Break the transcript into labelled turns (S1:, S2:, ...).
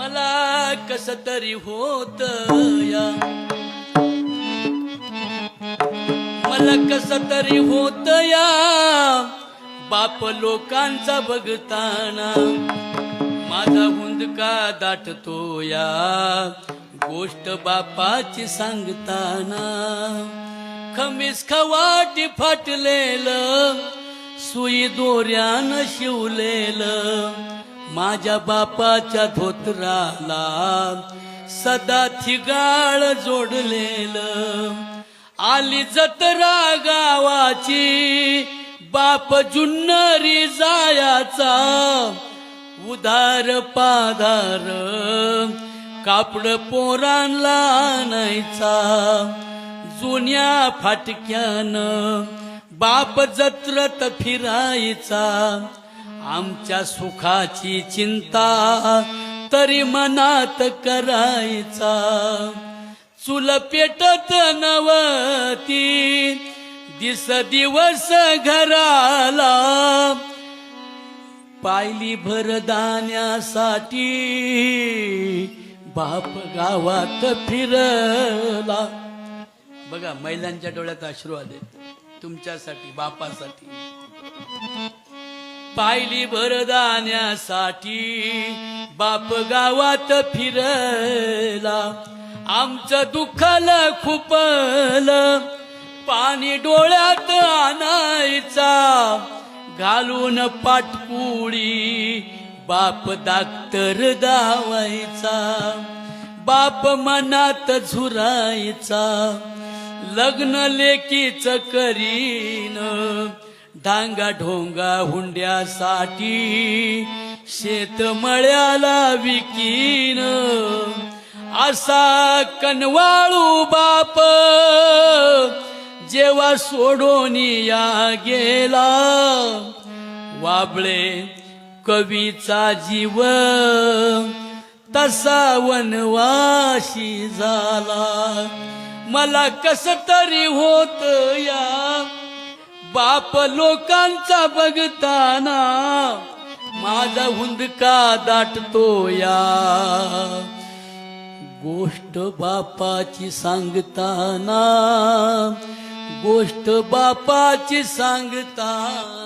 S1: मला कस तरी होत या, मला कस तरी होत या, बाप लोकांचा बघताना माझा हुंदका दाटतो या, गोष्ट बापाची सांगताना. खमीस खवाटी फाटलेलं, सुई दोऱ्यानं शिवलेलं, माझ्या बापाच्या धोतराला सदा थिगाळ जोडलेलं. आली जत्रा गावाची, बाप जुन्नरी जायाचा, उधार पाधार कापड पोरांना आणायचा. जुन्या फाटक्यानं बाप जत्रत फिरायचा, आमच्या सुखाची चिंता तरी मनात करायचा. चूल पेटत नवती, दिस दिवस घराला, पायली भरदाण्यासाठी बाप गावात फिरला. बघा, महिलांच्या डोळ्यात अश्रू आले तुमच्यासाठी, बापासाठी. पायली भरदाण्यासाठी बाप गावात फिरला, आमचं दुःखाला खुपलं, पाणी डोळ्यात आणायचा, घालून पाटपुडी बाप दाक्तर दावायचा. बाप मनात झुरायचा, लग्न लेकीच करीन, डांगा ढोंगा हुंड्यासाठी शेत मळ्याला विकीन. असा कनवाळू बाप जेव्हा सोडून या गेला, वाबळे कवीचा जीव तसा वनवाशी झाला. मला कस तरी होत या, बाप लोकांचा बघताना माझा हुंदका दाटतो या, गोष्ट बापाची सांगताना, गोष्ट बापाची सांगताना.